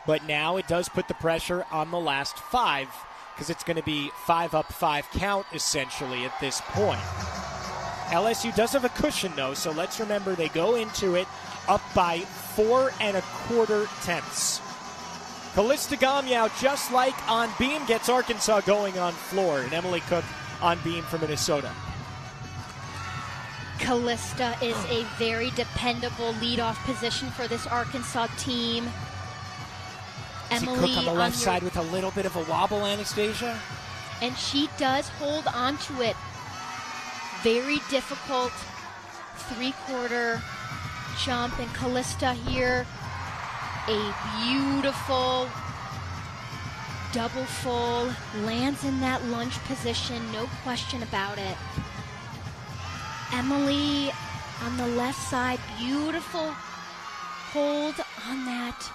But now it does put the pressure on the last 5 because it's going to be 5 up, 5 count essentially at this point. LSU does have a cushion though, so let's remember they go into it up by 4 1/4 tenths. Callista Gamyow, just like on beam, gets Arkansas going on floor, and Emily Cook on beam for Minnesota. Callista is a very dependable leadoff position for this Arkansas team. Emily Cook on the left side with a little bit of a wobble, Anastasia. And she does hold on to it. Very difficult 3/4 jump, and Callista here, a beautiful double full, lands in that lunge position, no question about it. Emily on the left side, beautiful hold on that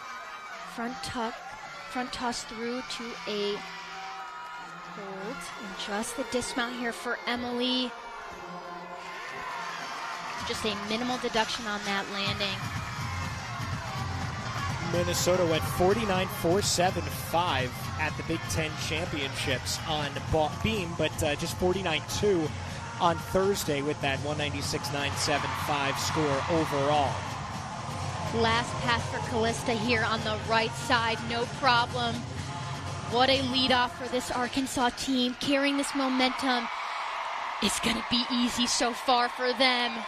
front toss through to a hold, and just the dismount here for Emily. Just a minimal deduction on that landing. Minnesota went 49.475 at the Big Ten Championships on beam, but just 49.2 on Thursday with that 196.975 score overall. Last pass for Callista here on the right side, no problem. What a leadoff for this Arkansas team, carrying this momentum. It's going to be easy so far for them.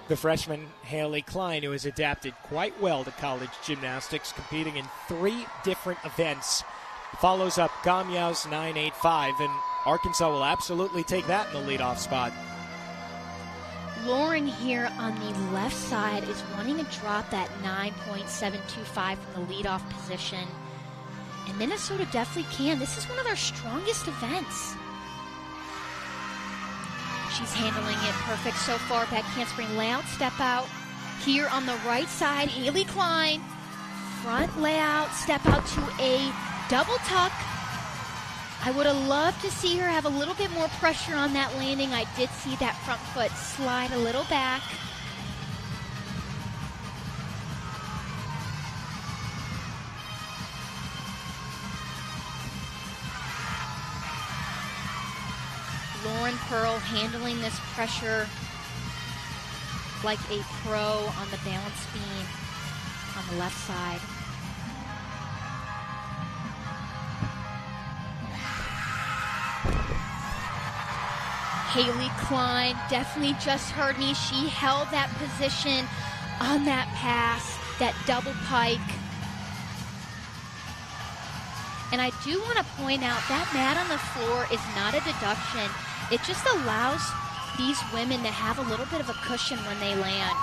The freshman Haley Klein, who has adapted quite well to college gymnastics, competing in 3 different events, follows up Gamyow's 9.85, and Arkansas will absolutely take that in the leadoff spot. Lauren here on the left side is wanting to drop that 9.725 from the leadoff position. And Minnesota definitely can. This is one of their strongest events. She's handling it perfect so far. Back handspring layout, step out. Here on the right side, Haley Klein. Front layout, step out to a double tuck. I would have loved to see her have a little bit more pressure on that landing. I did see that front foot slide a little back. Lauren Pearl handling this pressure like a pro on the balance beam on the left side. Haley Klein definitely just heard me. She held that position on that pass, that double pike. And I do want to point out that mat on the floor is not a deduction. It just allows these women to have a little bit of a cushion when they land.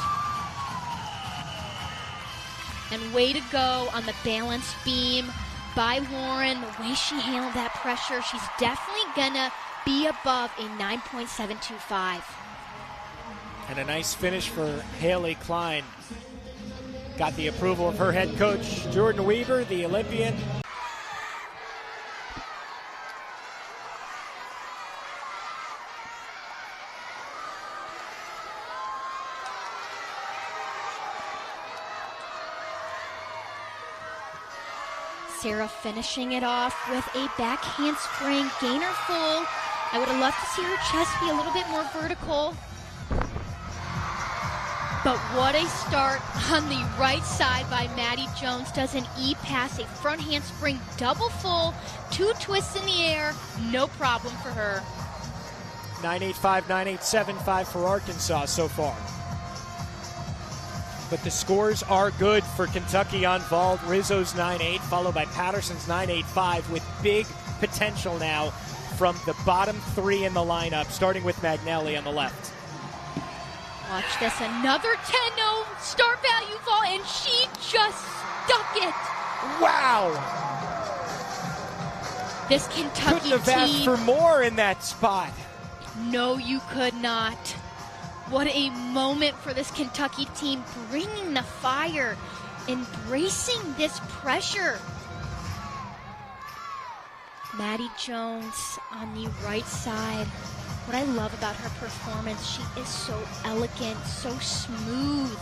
And way to go on the balance beam by Lauren. The way she handled that pressure, she's definitely gonna be above a 9.725. And a nice finish for Haley Klein. Got the approval of her head coach, Jordan Weaver, the Olympian. Sarah finishing it off with a back handspring gainer full. I would have loved to see her chest be a little bit more vertical. But what a start on the right side by Maddie Jones. Does an E-pass, a front handspring double full, 2 twists in the air, no problem for her. 9.85, 9.875 for Arkansas so far. But the scores are good for Kentucky on vault. Rizzo's 9.8, followed by Patterson's 9.85, with big potential now from the bottom 3 in the lineup, starting with Magnelli on the left. Watch this, another 10-0 start value vault, and she just stuck it. Wow! This Kentucky couldn't have asked for more in that spot. No, you could not. What a moment for this Kentucky team, bringing the fire, embracing this pressure. Maddie Jones on the right side. What I love about her performance, she is so elegant, so smooth.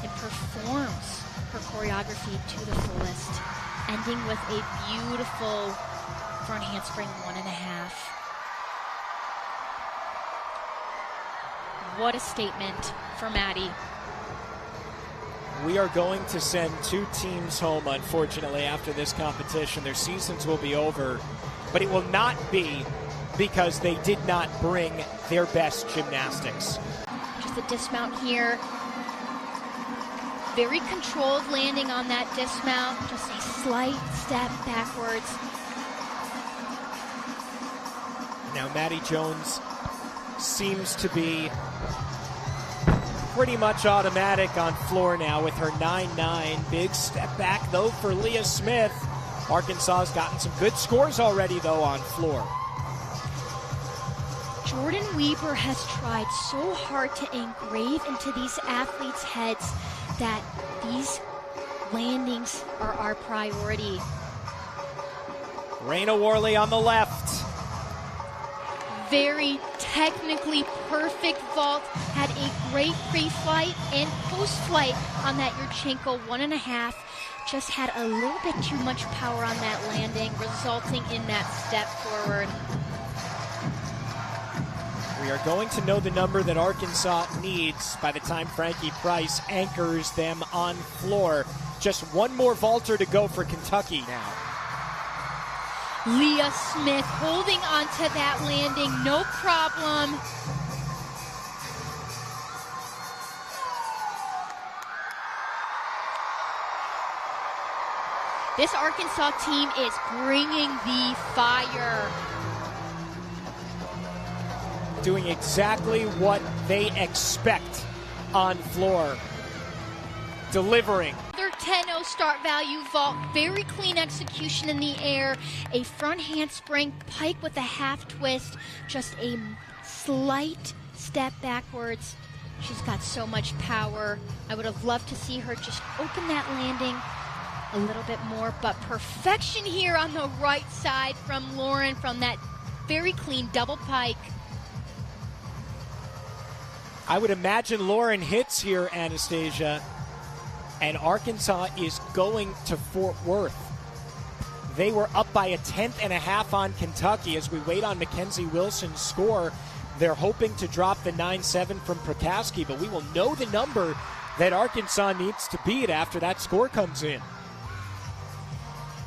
And performs her choreography to the fullest, ending with a beautiful front handspring 1.5. What a statement for Maddie. We are going to send 2 teams home, unfortunately, after this competition. Their seasons will be over, but it will not be because they did not bring their best gymnastics. Just a dismount here. Very controlled landing on that dismount. Just a slight step backwards. Now Maddie Jones seems to be pretty much automatic on floor now with her 9.9. Big step back, though, for Leah Smith. Arkansas has gotten some good scores already, though, on floor. Jordan Weber has tried so hard to engrave into these athletes' heads that these landings are our priority. Raina Worley on the left. Very technically perfect vault, had a great pre-flight and post-flight on that Yurchenko 1.5. Just had a little bit too much power on that landing, resulting in that step forward. We are going to know the number that Arkansas needs by the time Frankie Price anchors them on floor. Just one more vaulter to go for Kentucky now. Leah Smith holding on to that landing, no problem. This Arkansas team is bringing the fire. Doing exactly what they expect on floor. Delivering. Their 10-0 start value vault, very clean execution in the air, a front handspring pike with a half twist, just a slight step backwards. She's got so much power. I would have loved to see her just open that landing a little bit more, but perfection here on the right side from Lauren from that very clean double pike. I would imagine Lauren hits here, Anastasia, and Arkansas is going to Fort Worth. They were up by 1.5 on Kentucky as we wait on Mackenzie Wilson's score. They're hoping to drop the 9.7 from Prokowski, but we will know the number that Arkansas needs to beat after that score comes in.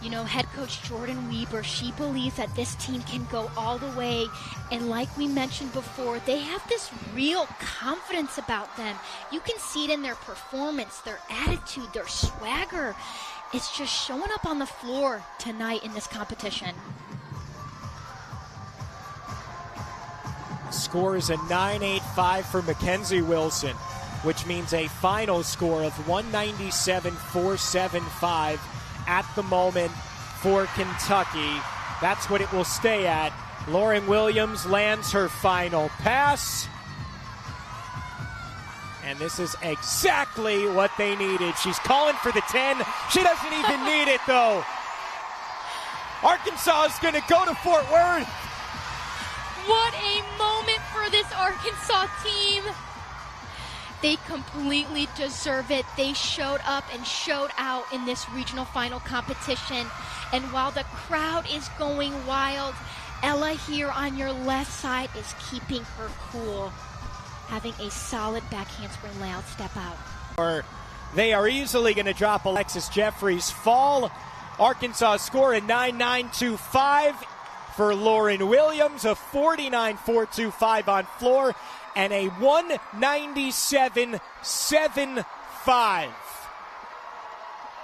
You know, head coach Jordan Weber, she believes that this team can go all the way. And like we mentioned before, they have this real confidence about them. You can see it in their performance, their attitude, their swagger. It's just showing up on the floor tonight in this competition. Score is a 9.85 for Mackenzie Wilson, which means a final score of 197.475 at the moment for Kentucky. That's what it will stay at. Lauren Williams lands her final pass. And this is exactly what they needed. She's calling for the 10. She doesn't even need it, though. Arkansas is going to go to Fort Worth. What a moment for this Arkansas team. They completely deserve it. They showed up and showed out in this regional final competition. And while the crowd is going wild, Ella here on your left side is keeping her cool, having a solid back handspring layout step out. They are easily going to drop Alexis Jeffries' fall. Arkansas score a 9.925 for Lauren Williams, a 49.425 on floor, and a 197.75.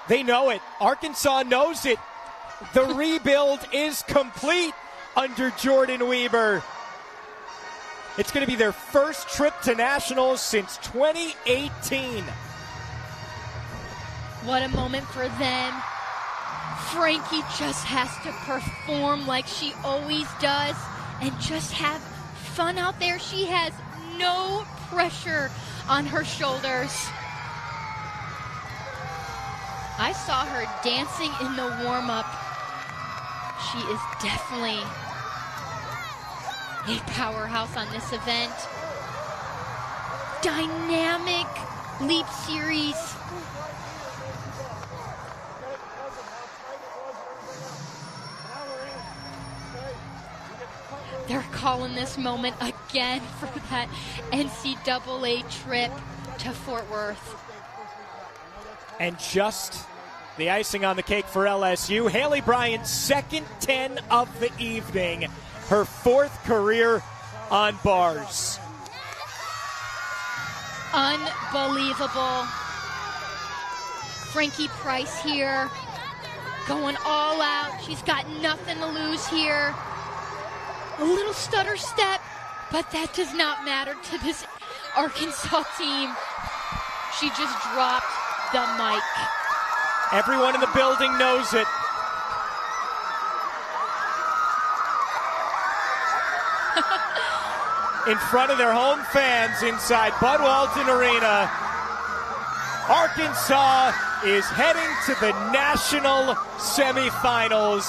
They know it. Arkansas knows it. The rebuild is complete under Jordan Weber. It's going to be their first trip to nationals since 2018. What a moment for them. Frankie just has to perform like she always does and just have fun out there. She has no pressure on her shoulders. I saw her dancing in the warm-up. She is definitely a powerhouse on this event. Dynamic leap series. they're calling this moment again for that NCAA trip to Fort Worth. And just the icing on the cake for LSU, Haley Bryant's second 10 of the evening, her fourth career on bars. Unbelievable. Frankie Price here, going all out. She's got nothing to lose here. A little stutter step, but that does not matter to this Arkansas team. She just dropped the mic. Everyone in the building knows it. In front of their home fans inside Bud Walton Arena, Arkansas is heading to the national semifinals.